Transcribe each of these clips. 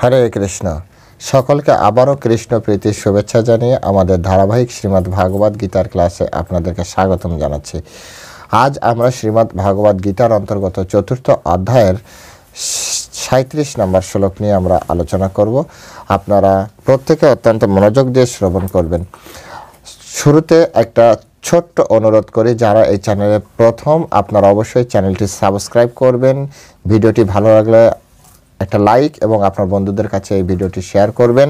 হরে কৃষ্ণ। সকলকে আবারও কৃষ্ণ প্রীতির শুভেচ্ছা জানিয়ে আমাদের ধারাবাহিক শ্রীমদ্ ভাগবত গীতার ক্লাসে আপনাদেরকে স্বাগতম জানাচ্ছি। আজ আমরা শ্রীমদ্ ভাগবত গীতার অন্তর্গত চতুর্থ অধ্যায়ের 37 নম্বর শ্লোক নিয়ে আমরা আলোচনা করব। আপনারা প্রত্যেকে অত্যন্ত মনোযোগ দিয়ে শ্রবণ করবেন। শুরুতে একটা ছোট্ট অনুরোধ করি, যারা এই চ্যানেলে প্রথম আপনারা অবশ্যই চ্যানেলটি সাবস্ক্রাইব করবেন। ভিডিওটি ভালো লাগলে একটা লাইক এবং আপনার বন্ধুদের কাছে এই ভিডিওটি শেয়ার করবেন।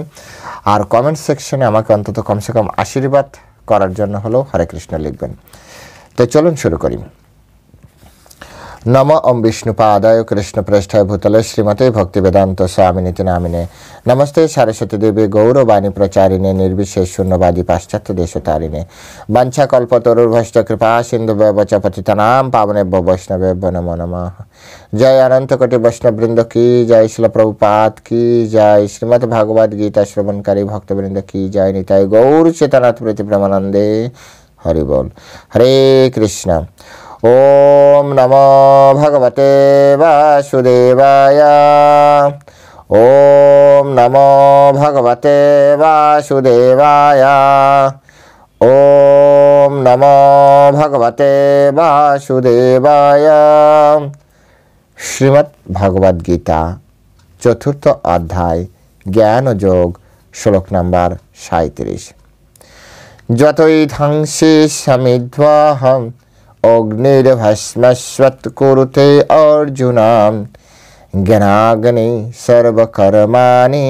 আর কমেন্ট সেকশনে আমাকে অন্তত কমসে কম আশীর্বাদ করার জন্য হলেও হরে কৃষ্ণ লিখবেন। তো চলুন শুরু করি। নম ওম বিষ্ণুপাদায় কৃষ্ণ প্রেষ্ঠায় ভূতলে শ্রীমতে ভক্তিবেদান্ত স্বামিনীতি নামিনে নমস্তে সারস্বতী দেবী গৌরবাণী প্রচারিণে নির্বিশেষ শূন্যবাদী পাশ্চাত্য দেশতারিণে বাঞ্ছা কল্পতরুর্ভষ্ট কৃপা সিন্ধু ব্যবচ পতিতানাম পাবনেভ্যো বৈষ্ণবেভ্যো নমো নমঃ। জয় অনন্ত কোটি বৈষ্ণববৃন্দ কি জয়, শিল প্রভুপাদ কি জয়, শ্রীমদ্ ভাগবত গীতা শ্রবণকারী ভক্তবৃন্দ কি জয়, নিতাই গৌর চেতনাথ প্রীতি প্রেমানন্দে হরি বল। হরে কৃষ্ণ। ওম নমো ভগবতে বাসুদেবায়। ওম নমো ভগবতে বাসুদেবায়। ওম নমো ভগবতে বাসুদেবায়। শ্রীমদ্ ভাগবত গীতা চতুর্থ অধ্যায় জ্ঞান যোগ, শ্লোক নাম্বার 37। যতই ধ্বংসি সমিধ্বাহম অগ্নির্ভস্মস্বৎ কুরুতে অর্জুনাম জ্ঞানাগ্নি সর্বকর্মাণি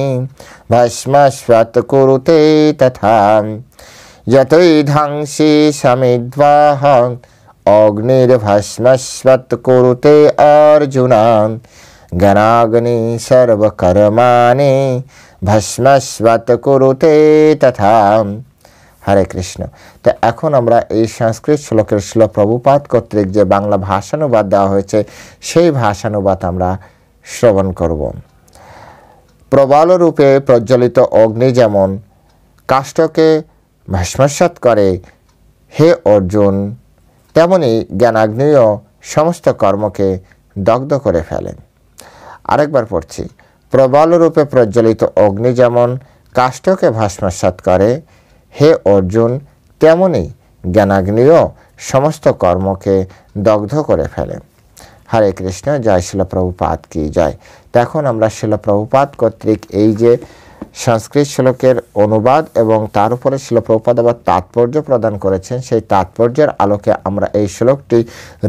ভস্মস্বৎ কুরুতে তথা। যতই ধ্বংসি সমিধ্বাহম অগ্নির্ভস্মস্বৎ কুরুতে অর্জুনাম জ্ঞানাগ্নি সর্বকর্মাণি ভস্মস্বৎ কুরুতে তথা। হরে কৃষ্ণ। তো এখন আমরা এই সংস্কৃত শ্লোকের শিল প্রভুপাদ কর্তৃক যে বাংলা ভাষানুবাদ দেওয়া হয়েছে সেই ভাষানুবাদ আমরা শ্রবণ করব। প্রবল রূপে প্রজ্বলিত অগ্নি যেমন কাষ্ঠকে ভস্মসাৎ করে হে অর্জুন, তেমনি জ্ঞানাগ্নিও সমস্ত কর্মকে দগ্ধ করে ফেলেন। আরেকবার পড়ছি। প্রবল রূপে প্রজ্বলিত অগ্নি যেমন কাষ্ঠকে ভস্মসাৎ করে হে অর্জুন, তেমনি জ্ঞানাগ্নিও সমস্ত কর্মকে দগ্ধ করে ফেলে। হরে কৃষ্ণ। জয় শিল প্রভুপাদ কি জয়। তখন আমরা শিল প্রভুপাদ কর্তৃক এই যে সংস্কৃত শ্লোকের অনুবাদ এবং তার উপরে শিল প্রভুপাদ আবার তাৎপর্য প্রদান করেছেন, সেই তাৎপর্যের আলোকে আমরা এই শ্লোকটি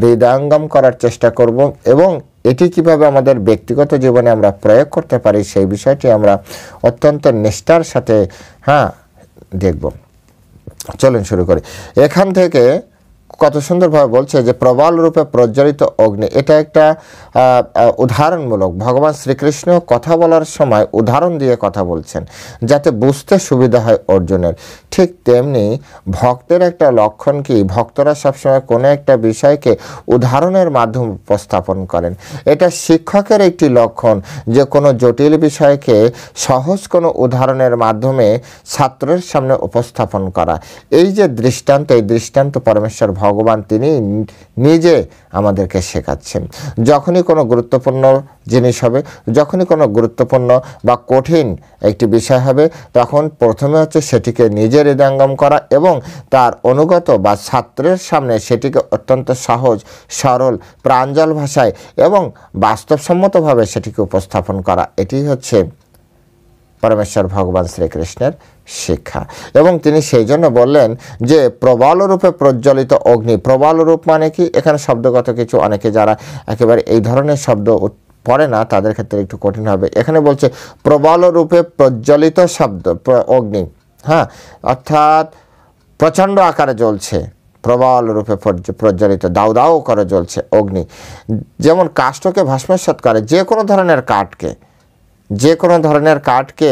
হৃদয়ঙ্গম করার চেষ্টা করব এবং এটি কিভাবে আমাদের ব্যক্তিগত জীবনে আমরা প্রয়োগ করতে পারি সেই বিষয়টি আমরা অত্যন্ত নিষ্ঠার সাথে দেখব। চলুন শুরু করি। এখান থেকে কত সুন্দরভাবে বলছে যে প্রবল রূপে প্রজ্বলিত অগ্নি, এটা একটা উদাহরণমূলক। ভগবান শ্রীকৃষ্ণ কথা বলার সময় উদাহরণ দিয়ে কথা বলছেন যাতে বুঝতে সুবিধা হয় অর্জুনের। ঠিক তেমনি ভক্তের একটা লক্ষণ কি, ভক্তরা সবসময় কোনো একটা বিষয়কে উদাহরণের মাধ্যমে উপস্থাপন করেন। এটা শিক্ষকের একটি লক্ষণ যে কোনো জটিল বিষয়কে সহজ কোনো উদাহরণের মাধ্যমে ছাত্রের সামনে উপস্থাপন করা। এই যে দৃষ্টান্ত, এই দৃষ্টান্ত পরমেশ্বর ভগবান তিনি নিজে আমাদেরকে শেখাচ্ছেন। যখনই কোনো গুরুত্বপূর্ণ জিনিস হবে, যখনই কোনো গুরুত্বপূর্ণ বা কঠিন একটি বিষয় হবে, তখন প্রথমে হচ্ছে সেটিকে নিজে হৃদয়ঙ্গম করা এবং তার অনুগত বা ছাত্রের সামনে সেটিকে অত্যন্ত সহজ সরল প্রাঞ্জল ভাষায় এবং বাস্তবসম্মতভাবে সেটিকে উপস্থাপন করা। এটি হচ্ছে পরমেশ্বর ভগবান শ্রীকৃষ্ণের শিক্ষা। এবং তিনি সেই জন্য বললেন যে প্রবল রূপে প্রজ্বলিত অগ্নি। প্রবল রূপ মানে কি, এখানে শব্দগত কিছু, অনেকে যারা একেবারে এই ধরনের শব্দ পড়ে না তাদের ক্ষেত্রে একটু কঠিন হবে। এখানে বলছে প্রবল রূপে প্রজ্বলিত শব্দ অগ্নি, অর্থাৎ প্রচণ্ড আকারে জ্বলছে, প্রবল রূপে প্রজ্বলিত দাউ দাউ করে জ্বলছে অগ্নি। যেমন কাষ্ঠকে ভস্মসাৎ করে, যে কোনো ধরনের কাঠকে, যে কোনো ধরনের কাঠকে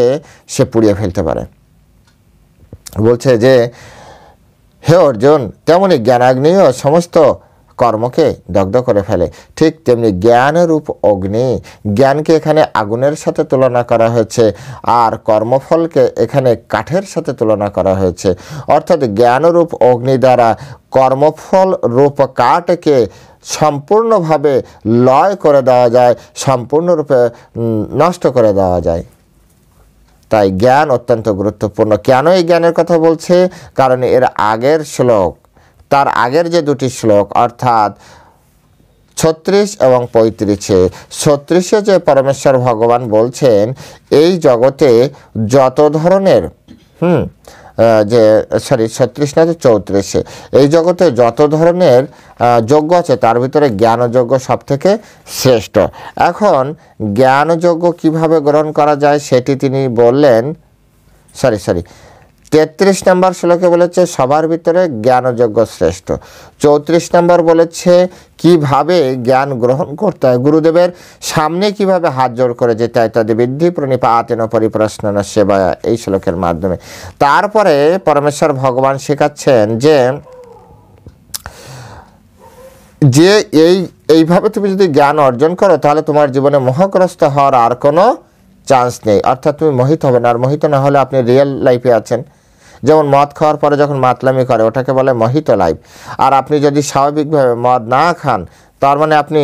সে পুড়িয়ে ফেলতে পারে। বলছে যে হে অর্জুন, তেমনি জ্ঞানাগ্নিও সমস্ত কর্মকে দগ্ধ করে ফেলে। ঠিক তেমনি জ্ঞানরূপ অগ্নি, জ্ঞানকে এখানে আগুনের সাথে তুলনা করা হয়েছে আর কর্মফলকে এখানে কাঠের সাথে তুলনা করা হয়েছে। অর্থাৎ জ্ঞানরূপ অগ্নি দ্বারা কর্মফল রূপ কাঠকে সম্পূর্ণভাবে লয় করে দেওয়া যায়, সম্পূর্ণরূপে নষ্ট করে দেওয়া যায়। তাই জ্ঞান অত্যন্ত গুরুত্বপূর্ণ। কেন এই জ্ঞানের কথা বলছে? কারণ এর আগের শ্লোক, তার আগের যে দুটি শ্লোক অর্থাৎ 36 এবং 35, 36-এ যে পরমেশ্বর ভগবান বলছেন এই জগতে যত ধরনের 36 না 34, এই জগতে যত ধরনের যজ্ঞ আছে তার ভিতরে জ্ঞানযজ্ঞ সব থেকে শ্রেষ্ঠ। এখন জ্ঞানযজ্ঞ কিভাবে গ্রহণ করা যায় সেটি তিনি বললেন। 33 নম্বর শ্লোকে বলেছে সবার ভিতরে জ্ঞানযজ্ঞ শ্রেষ্ঠ। 34 নম্বর বলেছে কিভাবে জ্ঞান গ্রহণ করতে হয়, গুরুদেবের সামনে কিভাবে হাত জোড় করে যেতে হয়, তাদের বিদ্ধি প্রণিপাতেন পরিপ্রশ্নন সেবায়, এই শ্লোকের মাধ্যমে। তারপরে পরমেশ্বর ভগবান শেখাচ্ছেন যে এইভাবে তুমি যদি জ্ঞান অর্জন করো তাহলে তোমার জীবনে মোহগ্রস্ত হওয়ার আর কোনো চান্স নেই, অর্থাৎ তুমি মোহিত হবে না। আর মোহিত না হলে আপনি রিয়েল লাইফে আছেন। যেমন মদ খাওয়ার পরে যখন মাতলামি করে ওটাকে বলে মোহিত লাইফ। আর আপনি যদি স্বাভাবিকভাবে মদ না খান তার মানে আপনি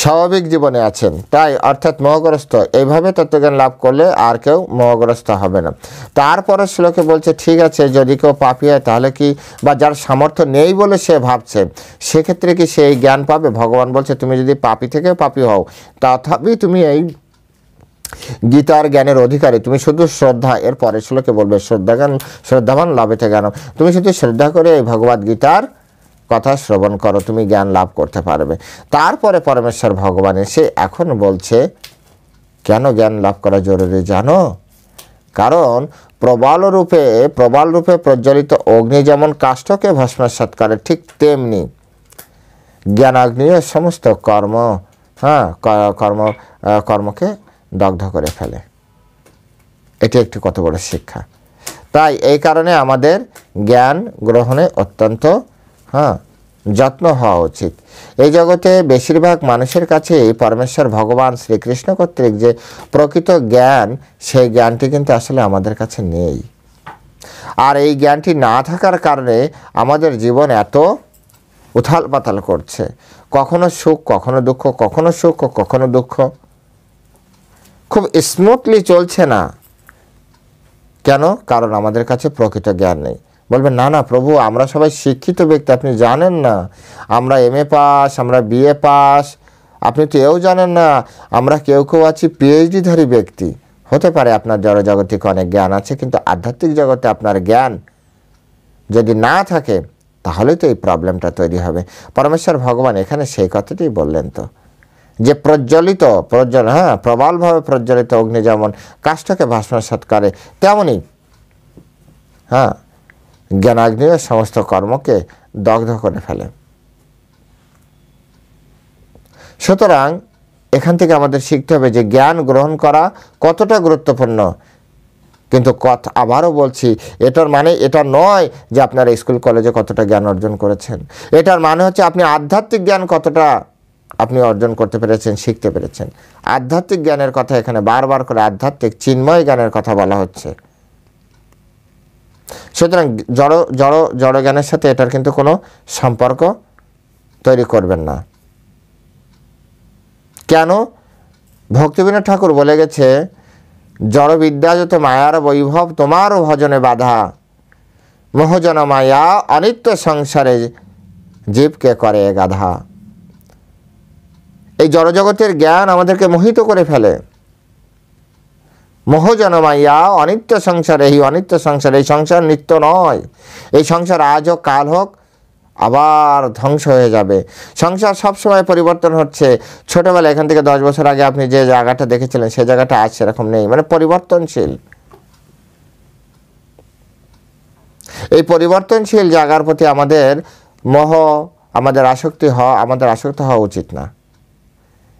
স্বাভাবিক জীবনে আছেন। তাই অর্থাৎ মোহগ্রস্ত, এইভাবে তত্ত্বজ্ঞান লাভ করলে আর কেউ মোহগ্রস্ত হবে না। তারপরে শ্লোকে বলছে ঠিক আছে যদি কেউ পাপী হয় তাহলে কি, বা যার সামর্থ্য নেই বলে সে ভাবছে সেক্ষেত্রে কি সে এই জ্ঞান পাবে? ভগবান বলছে তুমি যদি পাপী থেকেও পাপী হও তথাপি তুমি এই গীতার জ্ঞানের অধিকারী। তুমি শুধু শ্রদ্ধা, এর পরের শ্লোকে বলবে শ্রদ্ধাবান লাভেতে জ্ঞান, তুমি শুধু শ্রদ্ধা করে এই ভগবদ গীতার কথা শ্রবণ করো, তুমি জ্ঞান লাভ করতে পারবে। তারপরে পরমেশ্বর ভগবান এসে এখন বলছে কেন জ্ঞান লাভ করা জরুরি জানো? কারণ প্রবল রূপে প্রজ্বলিত অগ্নি যেমন কাষ্ঠকে ভস্মসাৎ করে, ঠিক তেমনি জ্ঞানাগ্নিও সমস্ত কর্মকে দগ্ধ করে ফেলে। এটি একটি কত বড় শিক্ষা। তাই এই কারণে আমাদের জ্ঞান গ্রহণে অত্যন্ত যত্ন হওয়া উচিত। এই জগতে বেশিরভাগ মানুষের কাছে পরমেশ্বর ভগবান শ্রীকৃষ্ণ কর্তৃক যে প্রকৃত জ্ঞান, সেই জ্ঞানটি কিন্তু আসলে আমাদের কাছে নেই। আর এই জ্ঞানটি না থাকার কারণে আমাদের জীবন এত উথাল পাতাল করছে, কখনো সুখ কখনো দুঃখ, কখনো সুখ কখনো দুঃখ, খুব স্মুথলি চলছে না। কেন? কারণ আমাদের কাছে প্রকৃত জ্ঞান নেই। বলবেন না না প্রভু আমরা সবাই শিক্ষিত ব্যক্তি, আপনি জানেন না আমরা MA পাস, আমরা BA পাস, আপনি তো এও জানেন না আমরা কেউ আছি PhD-ধারী ব্যক্তি। হতে পারে আপনার জড়জগতিক অনেক জ্ঞান আছে, কিন্তু আধ্যাত্মিক জগতে আপনার জ্ঞান যদি না থাকে তাহলে তো এই প্রবলেমটা তৈরি হবে। পরমেশ্বর ভগবান এখানে সেই কথাটি বললেন তো, যে প্রবলভাবে প্রজ্বলিত অগ্নি যেমন কাষ্ঠকে ভস্মসাৎ করে তেমনই জ্ঞানাগ্নিও সমস্ত কর্মকে দগ্ধ করে ফেলে। সুতরাং এখান থেকে আমাদের শিখতে হবে যে জ্ঞান গ্রহণ করা কতটা গুরুত্বপূর্ণ। কিন্তু আবারও বলছি, এটার মানে এটা নয় যে আপনারা স্কুল কলেজে কতটা জ্ঞান অর্জন করেছেন। এটার মানে হচ্ছে আপনি আধ্যাত্মিক জ্ঞান কতটা আপনি অর্জন করতে পেরেছেন, শিখতে পেরেছেন। আধ্যাত্মিক জ্ঞানের কথা এখানে বারবার করে আধ্যাত্মিক চিন্ময় জ্ঞানের কথা বলা হচ্ছে। সুতরাং জড় জ্ঞানের সাথে এটার কিন্তু কোনো সম্পর্ক তৈরি করবেন না। কেন? ভক্তিবিনোদ ঠাকুর বলে গেছে জড় বিদ্যা যত মায়ার বৈভব তোমার ভজনে বাধা, মোহজন মায়া অনিত্য সংসারে জীবকে করে গাধা। এই জড়জগতের জ্ঞান আমাদেরকে মোহিত করে ফেলে। মোহজন মাইয়া অনিত্য সংসার, এই অনিত্য সংসার, এই সংসার নিত্য নয়। এই সংসার আজ হোক কাল হোক আবার ধ্বংস হয়ে যাবে। সংসার সবসময় পরিবর্তন হচ্ছে। ছোটবেলায় এখান থেকে 10 বছর আগে আপনি যে জায়গাটা দেখেছিলেন সেই জায়গাটা আজ সেরকম নেই, মানে পরিবর্তনশীল। এই পরিবর্তনশীল জায়গার প্রতি আমাদের আমাদের আসক্ত হওয়া উচিত না।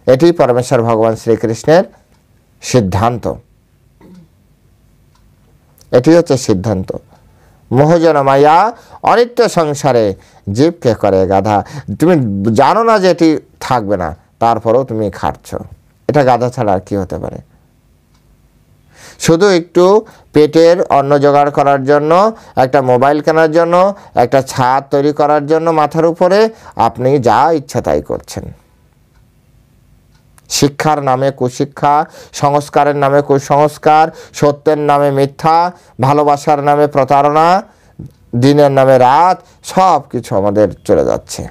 এটি পরমেশ্বর ভগবান শ্রীকৃষ্ণের সিদ্ধান্ত। এটি হচ্ছে সিদ্ধান্ত। মোহজন মায়া অনিত্য সংসারে জীবকে করে গাধা। তুমি জানো না যে এটি থাকবে না, তারপরেও তুমি খাটছ। এটা গাধা ছাড়া আর কি হতে পারে? শুধু একটু পেটের অন্ন জোগাড় করার জন্য, একটা মোবাইল কেনার জন্য, একটা ছাদ তৈরি করার জন্য মাথার উপরে আপনি যা ইচ্ছা তাই করছেন। শিক্ষার নামে কুশিক্ষা, সংস্কারের নামে কুসংস্কার, সত্যের নামে মিথ্যা, ভালোবাসার নামে প্রতারণা, দিনের নামে রাত, সব কিছু আমাদের চলে যাচ্ছে।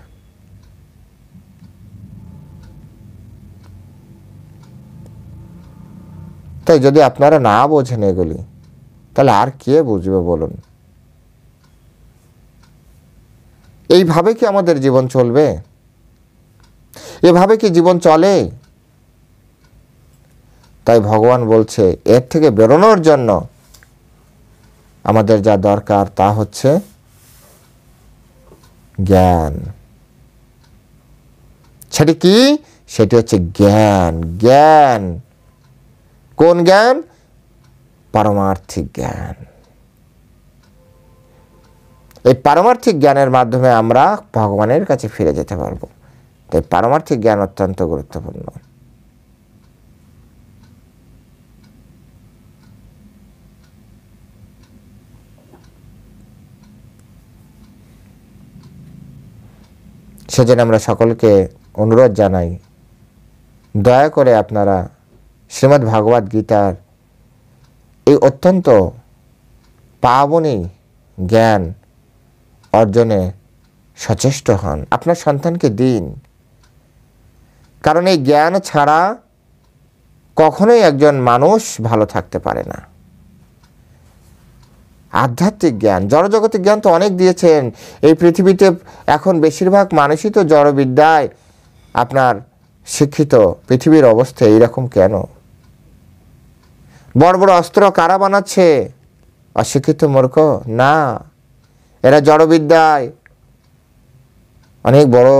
তাই যদি আপনারা না বোঝেন এগুলি, তাহলে আর কে বুঝবে বলুন? এইভাবে কি আমাদের জীবন চলবে? এভাবে কি জীবন চলে? তাই ভগবান বলছে এর থেকে বেরোনোর জন্য আমাদের যা দরকার তা হচ্ছে জ্ঞান। সেটি কি? সেটি হচ্ছে জ্ঞান। জ্ঞান কোন জ্ঞান? পারমার্থিক জ্ঞান। এই পারমার্থিক জ্ঞানের মাধ্যমে আমরা ভগবানের কাছে ফিরে যেতে পারবো। তাই পারমার্থিক জ্ঞান অত্যন্ত গুরুত্বপূর্ণ। সেজন্য আমরা সকলকে অনুরোধ জানাই, দয়া করে আপনারা শ্রীমদ্ ভাগবত গীতার এই অত্যন্ত পাবনী জ্ঞান অর্জনে সচেষ্ট হন। আপনার সন্তানকে দিন, কারণ এই জ্ঞান ছাড়া কখনোই একজন মানুষ ভালো থাকতে পারে না। আধ্যাত্মিক জ্ঞান, জড়জগতিক জ্ঞান তো অনেক দিয়েছেন। এই পৃথিবীতে এখন বেশিরভাগ মানুষই তো জড়বিদ্যায় আপনার শিক্ষিত। পৃথিবীর অবস্থা এইরকম কেন? বড় বড় অস্ত্র কারা বানাচ্ছে? অশিক্ষিত মূর্খ? না, এরা জড়বিদ্যায় অনেক বড়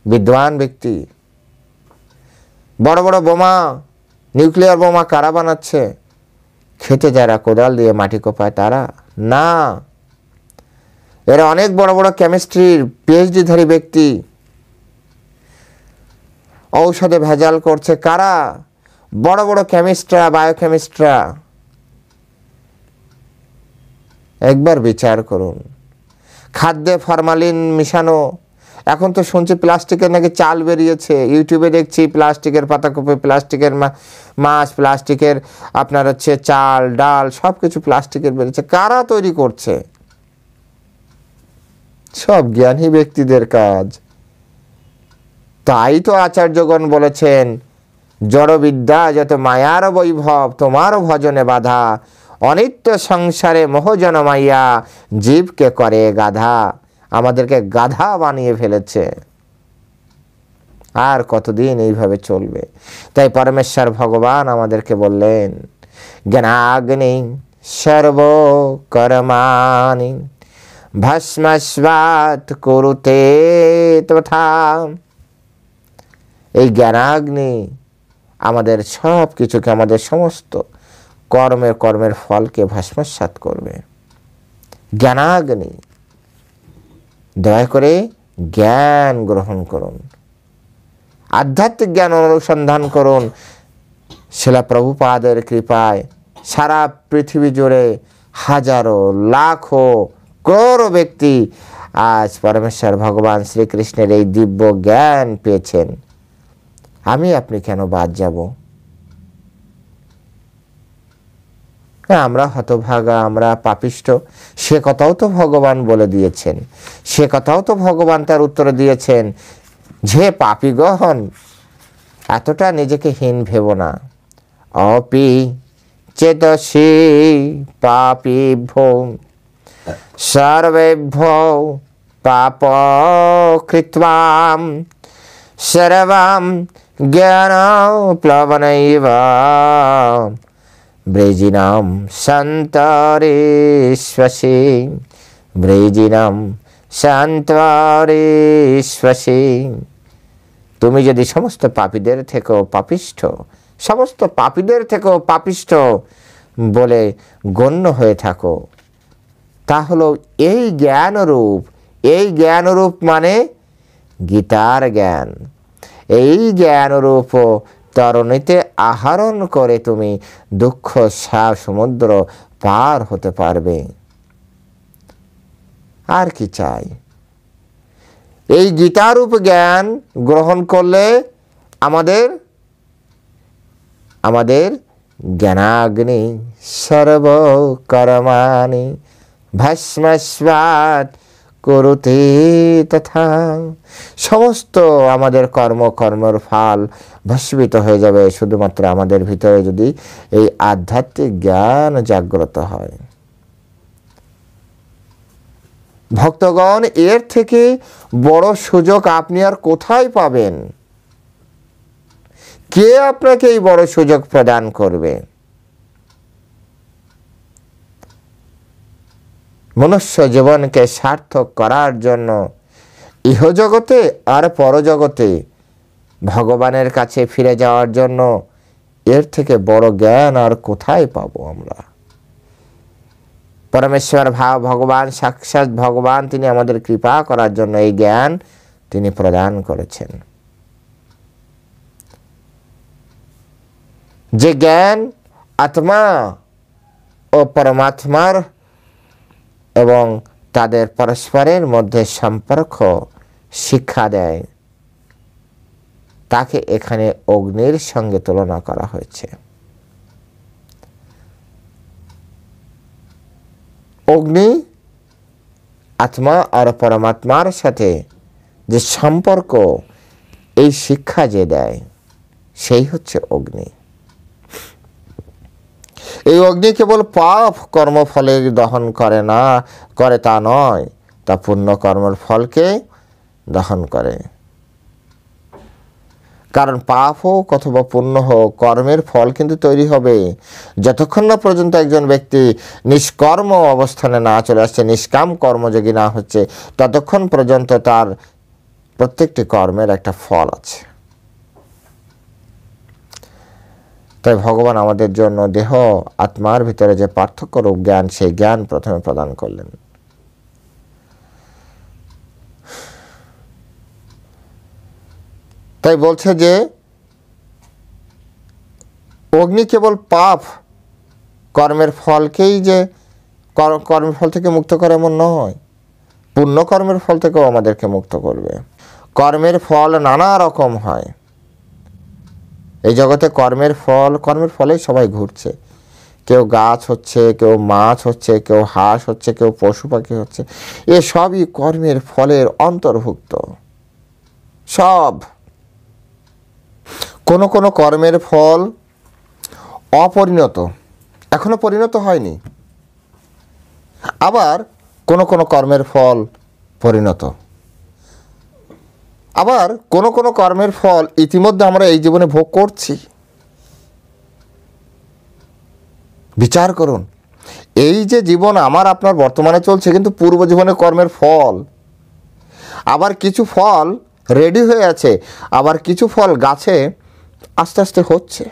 বিদ্বান ব্যক্তি। বড় বড় বোমা, নিউক্লিয়ার বোমা কারা বানাচ্ছে? খেতে যারা কোদাল দিয়ে মাটি কোপায় তারা? না, এরা অনেক বড় বড় কেমিস্ট্রির পিএইচডিধারী ব্যক্তি। ঔষধে ভেজাল করছে কারা? বড় বড় কেমিস্ট্রা, বায়োকেমিস্ট্রা। একবার বিচার করুন। খাদ্যে ফরমালিন মিশানো। এখন তো শুনছি প্লাস্টিকের নাকি চাল বেরিয়েছে। ইউটিউবে দেখছি প্লাস্টিকের পাতাকপি, প্লাস্টিকের মাছ, প্লাস্টিকের আপনার হচ্ছে চাল ডাল, সব কিছু প্লাস্টিকের বেরিয়েছে। কারা তৈরি করছে? সব জ্ঞানী ব্যক্তিদের কাজ। তাই তো আচার্যগণ বলেছেন, জড়বিদ্যা যত মায়ার বৈভব, তোমার ভজনে বাধা, অনিত্য সংসারে মোহ জনমাইয়া, জীবকে করে গাধা। আমাদেরকে গাধা বানিয়ে ফেলেছে। আর কতদিন এইভাবে চলবে? তাই পরমেশ্বর ভগবান আমাদেরকে বললেন, জ্ঞানাগ্নি সর্বকর্মাণি ভস্মস্বাৎ কুরুতে তথা। এই জ্ঞানাগ্নি আমাদের সব কিছুকে, আমাদের সমস্ত কর্মের ফলকে ভস্মসাৎ করবে। জ্ঞানাগ্নি। দয়া করে জ্ঞান গ্রহণ করুন, আধ্যাত্মিক জ্ঞান অনুসন্ধান করুন। শিলা প্রভুপাদের কৃপায় সারা পৃথিবী জুড়ে হাজারো লাখো করোড় ব্যক্তি আজ পরমেশ্বর ভগবান শ্রীকৃষ্ণের এই দিব্য জ্ঞান পেয়েছেন। আমি আপনি কেন বাদ যাব? আমরা হতভাগা, আমরা পাপিষ্ঠ, সে কথাও তো ভগবান বলে দিয়েছেন। সে কথাও তো ভগবান তার উত্তরে দিয়েছেন যে পাপীগণ এতটা নিজেকে হীন ভেবো না। অপি চেতসি পাপীভ্যো সর্বেভ্যো পাপ কৃত্বা সর্বং জ্ঞান প্লবনৈব ব্রজিনাম সন্তরেশ্বসি ব্রজিনাম সন্তরেশ্বসি। তুমি যদি সমস্ত পাপীদের থেকেও পাপিষ্ঠ, সমস্ত পাপীদের থেকেও পাপিষ্ঠ বলে গণ্য হয়ে থাকো, তা হলো এই জ্ঞানরূপ। এই জ্ঞানরূপ মানে গীতার জ্ঞান। এই জ্ঞানরূপ তরণীতে আহরণ করে তুমি দুঃখ সমুদ্র পার হতে পারবে। আর কি চাই? এই গীতারূপ জ্ঞান গ্রহণ করলে আমাদের জ্ঞানাগ্নি সর্বকর্মাণি ভস্মস্বাৎ কুরুতে তথা। সমস্ত আমাদের কর্মের ফল ভস্মিত হয়ে যাবে শুধুমাত্র আমাদের ভিতরে যদি এই আধ্যাত্মিক জ্ঞান জাগ্রত হয়। ভক্তগণ, এর থেকে বড় সুযোগ আপনি আর কোথায় পাবেন? কে আপনাকে এই বড় সুযোগ প্রদান করবে? মনুষ্য জীবনকে সার্থক করার জন্য ইহজগতে আর পরজগতে ভগবানের কাছে ফিরে যাওয়ার জন্য এর থেকে বড় জ্ঞান আর কোথায় পাবো আমরা? পরমেশ্বর ভগবান, সাক্ষাৎ ভগবান, তিনি আমাদের কৃপা করার জন্য এই জ্ঞান তিনি প্রদান করেছেন। যে জ্ঞান আত্মা ও পরমাত্মার এবং তাদের পরস্পরের মধ্যে সম্পর্ক শিক্ষা দেয়, তাকে এখানে অগ্নির সঙ্গে তুলনা করা হয়েছে। অগ্নি আত্মা আর পরমাত্মার সাথে যে সম্পর্ক, এই শিক্ষা যে দেয়, সেই হচ্ছে অগ্নি। এই অগ্নি কেবল পাপ কর্মফলের দহন করে তা নয়, তা পুণ্য কর্মের ফলকে দহন করে। কারণ পাপ হোক অথবা পুণ্য হোক, কর্মের ফল কিন্তু তৈরি হবে। যতক্ষণ না পর্যন্ত একজন ব্যক্তি নিষ্কর্ম অবস্থানে না চলে আসছে, নিষ্কাম কর্মযোগী না হচ্ছে, ততক্ষণ পর্যন্ত তার প্রত্যেকটি কর্মের একটা ফল আছে। তাই ভগবান আমাদের জন্য দেহ আত্মার ভিতরে যে পার্থক্য রূপ জ্ঞান, সেই জ্ঞান প্রথমে প্রদান করলেন। তাই বলছে যে অগ্নি কেবল পাপ কর্মের ফলকেই যে কর্মের ফল থেকে মুক্ত করে এমন নয়, পুণ্য কর্মের ফল থেকেও আমাদেরকে মুক্ত করবে। কর্মের ফল নানা রকম হয়। এই জগতে কর্মের ফলেই সবাই ঘুরছে। কেউ গাছ হচ্ছে, কেউ মাছ হচ্ছে, কেউ হাঁস হচ্ছে, কেউ পশু পাখি হচ্ছে। এ সবই কর্মের ফলের অন্তর্ভুক্ত। সব কোন কোন কর্মের ফল অপরিণত, এখনো পরিণত হয়নি। আবার কোন কোন কর্মের ফল পরিণত। আবার কোন কোন কর্মের ফল ইতিমধ্যে আমরা এই জীবনে ভোগ করছি। বিচার করুন, এই যে জীবন আমার আপনার বর্তমানে চলছে, কিন্তু পূর্ব জীবনে কর্মের ফল। আবার কিছু ফল রেডি হয়ে আছে, আবার কিছু ফল গাছে আস্তে আস্তে হচ্ছে।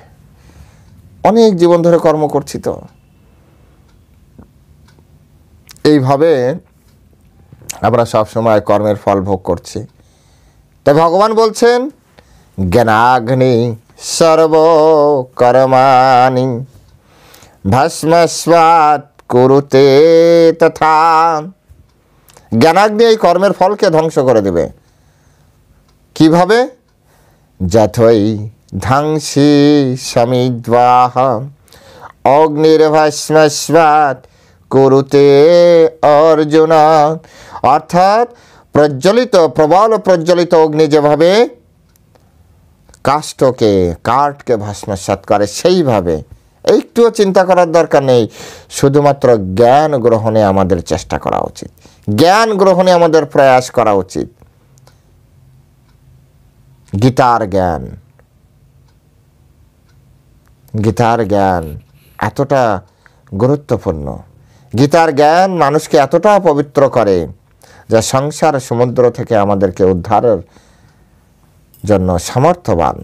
অনেক জীবন ধরে কর্ম করছি তো। এইভাবে আমরা সবসময় কর্মের ফল ভোগ করছি। তাই ভগবান বলছেন, জ্ঞানাগ্নি সর্বকর্মাণি ভস্মস্বাৎ কুরুতে তথা। জ্ঞানাগ্নি এই কর্মের ফলকে ধ্বংস করে দেবে। কিভাবে? যথৈ ধ্বংসী সমিদ্বাহ অগ্নির্ভস্মস্বাৎ কুরুতে অর্জুন। অর্থাৎ প্রবল প্রজ্বলিত অগ্নি যেভাবে কাঠকে ভস্মসাৎ করে, সেইভাবে একটুও চিন্তা করার দরকার নেই। শুধুমাত্র জ্ঞান গ্রহণে আমাদের চেষ্টা করা উচিত, জ্ঞান গ্রহণে আমাদের প্রয়াস করা উচিত। গীতার জ্ঞান এতটা গুরুত্বপূর্ণ। গীতার জ্ঞান মানুষকে এতটা পবিত্র করে, যা সংসার সমুদ্র থেকে আমাদেরকে উদ্ধারের জন্য সমর্থবান।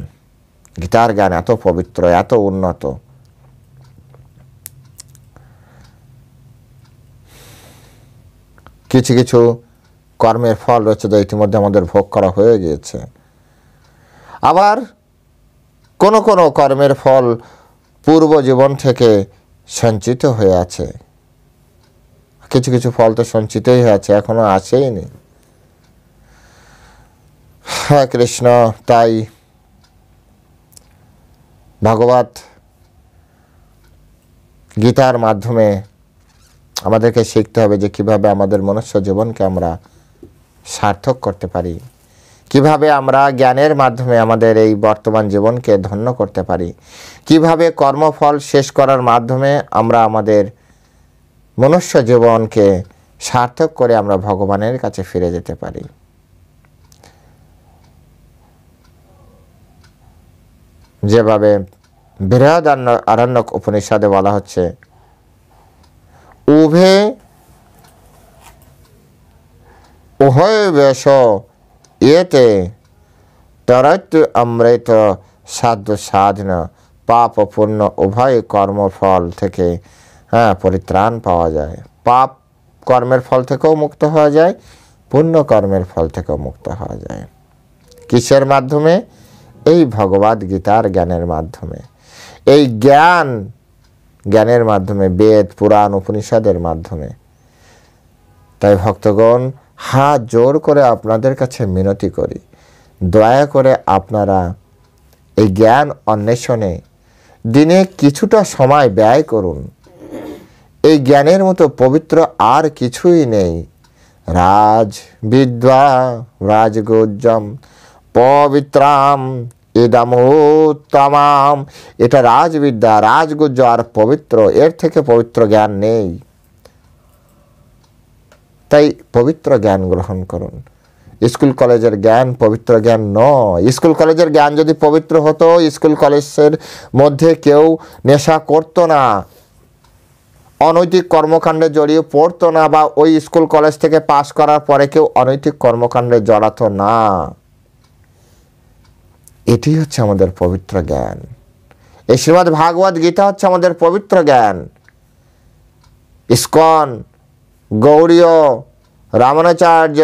গীতার জ্ঞান এত পবিত্র, এত উন্নত। কিছু কিছু কর্মের ফল রয়েছে, যা ইতিমধ্যে আমাদের ভোগ করা হয়ে গিয়েছে। আবার কোনো কোনো কর্মের ফল পূর্ব জীবন থেকে সঞ্চিত হয়ে আছে, কিছু কিছু ফল তো সঞ্চিতই হয়ে আছে, এখনো আসেইনি। হ্যাঁ কৃষ্ণ, তাই ভগবত গীতার মাধ্যমে আমাদেরকে শিখতে হবে যে কিভাবে আমাদের মনুষ্য জীবনকে আমরা সার্থক করতে পারি, কিভাবে আমরা জ্ঞানের মাধ্যমে আমাদের এই বর্তমান জীবনকে ধন্য করতে পারি, কিভাবে কর্মফল শেষ করার মাধ্যমে আমরা আমাদের মনুষ্য জীবনকে সার্থক করে আমরা ভগবানের কাছে ফিরে যেতে পারি। যেভাবে বৃহদারণ্যক উপনিষদে বলা হচ্ছে, উভয় বেশ এতে তরত অমৃত সাধ্য সাধনা পাপ পুণ্য উভয় কর্মফল থেকে পরিত্রাণ পাওয়া যায়। পাপ কর্মের ফল থেকেও মুক্ত হওয়া যায়, পুণ্য কর্মের ফল থেকেও মুক্ত হওয়া যায়। কিসের মাধ্যমে? এই ভগবদ গীতার জ্ঞানের মাধ্যমে। এই জ্ঞানের মাধ্যমে, বেদ পুরাণ উপনিষদের মাধ্যমে। তাই ভক্তগণ, হাত জোর করে আপনাদের কাছে মিনতি করি, দয়া করে আপনারা এই জ্ঞান অন্বেষণে দিনে কিছুটা সময় ব্যয় করুন। এই জ্ঞানের মতো পবিত্র আর কিছুই নেই। রাজবিদ্যা রাজগুজ্জম পবিত্রাম ইদমুত্তমাম। এটা রাজবিদ্যা, রাজগুজ্জ আর পবিত্র, এর থেকে পবিত্র জ্ঞান নেই। তাই পবিত্র জ্ঞান গ্রহণ করুন। স্কুল কলেজের জ্ঞান পবিত্র জ্ঞান নয়। স্কুল কলেজের জ্ঞান যদি পবিত্র হতো, স্কুল কলেজের মধ্যে কেউ নেশা করতো না, অনৈতিক কর্মকাণ্ডে জড়িয়ে পড়তো না, বা ওই স্কুল কলেজ থেকে পাশ করার পরে কেউ অনৈতিক কর্মকাণ্ডে জড়াতো না। এটি হচ্ছে আমাদের পবিত্র জ্ঞান। এই শ্রীমদ্ ভাগবত গীতা হচ্ছে আমাদের পবিত্র জ্ঞান। ইস্কন, গৌড়ীয়, রামানুচার্য,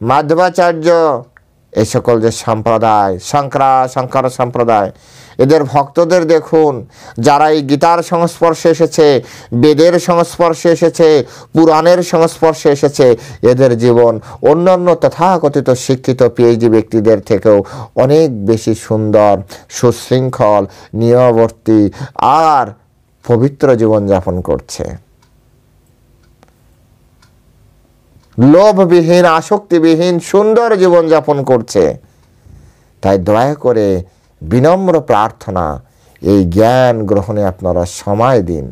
মাধবাচার্য, এই সকল যে সম্প্রদায়, শঙ্কর সম্প্রদায়, এদের ভক্তদের দেখুন, যারা এই গীতার সংস্পর্শে এসেছে, বেদের সংস্পর্শে এসেছে, পুরাণের সংস্পর্শে এসেছে, এদের জীবন অন্যান্য তথাকথিত শিক্ষিত পিএইচডি ব্যক্তিদের থেকেও অনেক বেশি সুন্দর, সুশৃঙ্খল, নিয়মবর্তী আর পবিত্র জীবনযাপন করছে। লোভবিহীন, আসক্তিবিহীন সুন্দর জীবনযাপন করছে। তাই দয়া করে বিনম্র প্রার্থনা, এই জ্ঞান গ্রহণে আপনারা সময় দিন,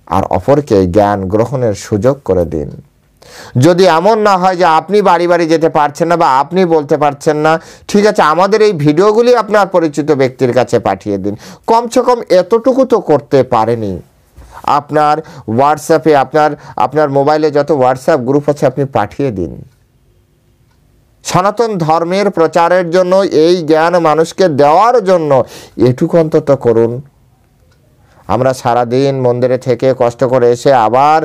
আর অপরকে জ্ঞান গ্রহণের সুযোগ করে দিন। যদি এমন না হয় যে আপনি বাড়ি বাড়ি যেতে পারছেন না বা আপনি বলতে পারছেন না, ঠিক আছে, আমাদের এই ভিডিওগুলি আপনার পরিচিত ব্যক্তির কাছে পাঠিয়ে দিন। কমসে কম এতটুকু তো করতে পারেনি। আপনার হোয়াটসঅ্যাপে, আপনার মোবাইলে যত হোয়াটসঅ্যাপ গ্রুপ আছে আপনি পাঠিয়ে দিন। সনাতন ধর্মের প্রচারের জন্য, এই জ্ঞান মানুষকে দেওয়ার জন্য এটুকু অন্তত করুন। আমরা সারাদিন মন্দিরে থেকে কষ্ট করে এসে আবার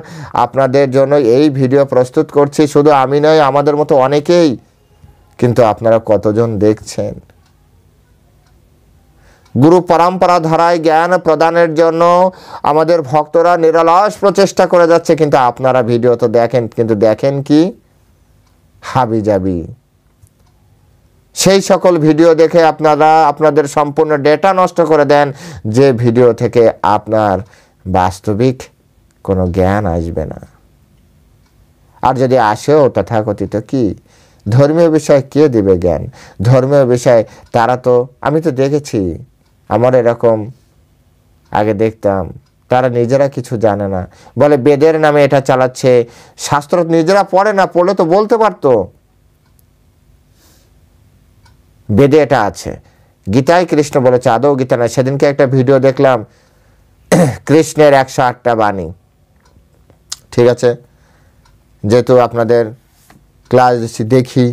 আপনাদের জন্য এই ভিডিও প্রস্তুত করছি। শুধু আমি নয়, আমাদের মতো অনেকেই। কিন্তু আপনারা কতজন দেখছেন? গুরু পরম্পরা ধারায় জ্ঞান প্রদানের জন্য আমাদের ভক্তরা নিরলস প্রচেষ্টা করে যাচ্ছে, কিন্তু আপনারা ভিডিও তো দেখেন, কিন্তু দেখেন কি? হাবিজাবি। সেই সকল ভিডিও দেখে আপনারা আপনাদের সম্পূর্ণ ডেটা নষ্ট করে দেন, যে ভিডিও থেকে আপনার বাস্তবিক কোনো জ্ঞান আসবে না। আর যদি আসেও তথাকথিত কি ধর্মীয় বিষয় কে দিবে জ্ঞান? ধর্মীয় বিষয় তারা তো, আমি তো দেখেছি, আমার এরকম আগে দেখতাম, তারা নিজেরা কিছু জানে না, বলে বেদের নামে এটা চালাচ্ছে। শাস্ত্র নিজেরা পড়ে না, পড়লে তো বলতে পারতো বেদে এটা আছে, গীতায় কৃষ্ণ বলেছে, আদৌ গীতা না। সেদিনকে একটা ভিডিও দেখলাম, কৃষ্ণের 108টা বাণী। ঠিক আছে, যেহেতু আপনাদের ক্লাস দেখি,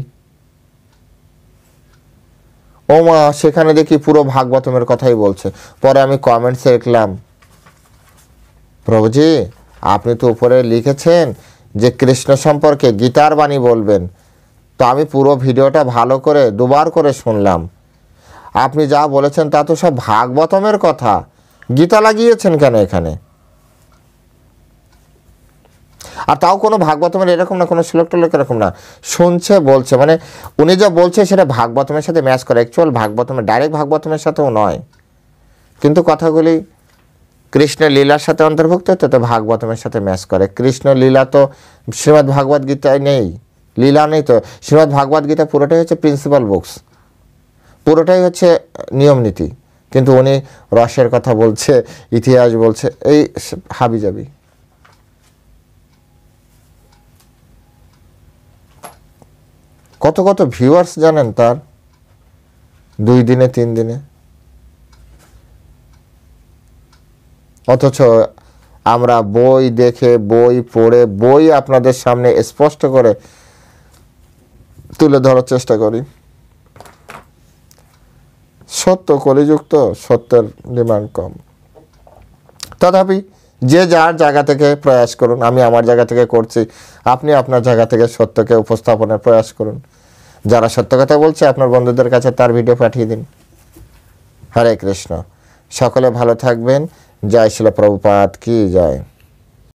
ও মা, সেখানে দেখি পুরো ভাগবতমের কথাই বলছে। পরে আমি কমেন্টসে দেখলাম, প্রভুজি আপনি তো উপরে লিখেছেন যে কৃষ্ণ সম্পর্কে গীতার বাণী বলবেন। তো আমি পুরো ভিডিওটা ভালো করে দুবার করে শুনলাম। আপনি যা বলেছেন তা তো সব ভাগবতমের কথা, গীতা লাগিয়েছেন কেন এখানে? আর তাও কোনো ভাগবতমের এরকম না, কোনো শ্লোক টোলক এরকম না, শুনছে বলছে, মানে উনি যা বলছে সেটা ভাগবতমের সাথে ম্যাচ করে। অ্যাকচুয়াল ভাগবতমের, ডাইরেক্ট ভাগবতমের সাথেও নয়, কিন্তু কথাগুলি কৃষ্ণের লীলার সাথে অন্তর্ভুক্ত, তো ভাগবতমের সাথে ম্যাচ করে। কৃষ্ণ লীলা তো শ্রীমদ্ ভাগবত গীতায় নেই, লীলা নেই তো। শ্রীমদ্ ভাগবত গীতা পুরোটাই হচ্ছে প্রিন্সিপাল বুকস, পুরোটাই হচ্ছে নিয়ম নীতি, কিন্তু উনি রসের কথা বলছে, ইতিহাস বলছে, এই হাবিজাবি। কত কত ভিউয়ার্স জানেন তার, 2 দিনে 3 দিনে। অথচ আমরা বই দেখে, বই পড়ে, বই আপনাদের সামনে স্পষ্ট করে তুলে ধরার চেষ্টা করি। সত্য কলিযুক্ত, সত্যের ডিমান্ড কম। তথাপি যে যার জায়গা থেকে প্রয়াস করুন, আমি আমার জায়গা থেকে করছি, আপনি আপনার জায়গা থেকে সত্যকে উপস্থাপনের প্রয়াস করুন। যারা সত্য কথা বলছে আপনার বন্ধুদের কাছে তার ভিডিও পাঠিয়ে দিন। হরে কৃষ্ণ। সকলে ভালো থাকবেন। জয় শ্রীল প্রভুপাদ কি জয়।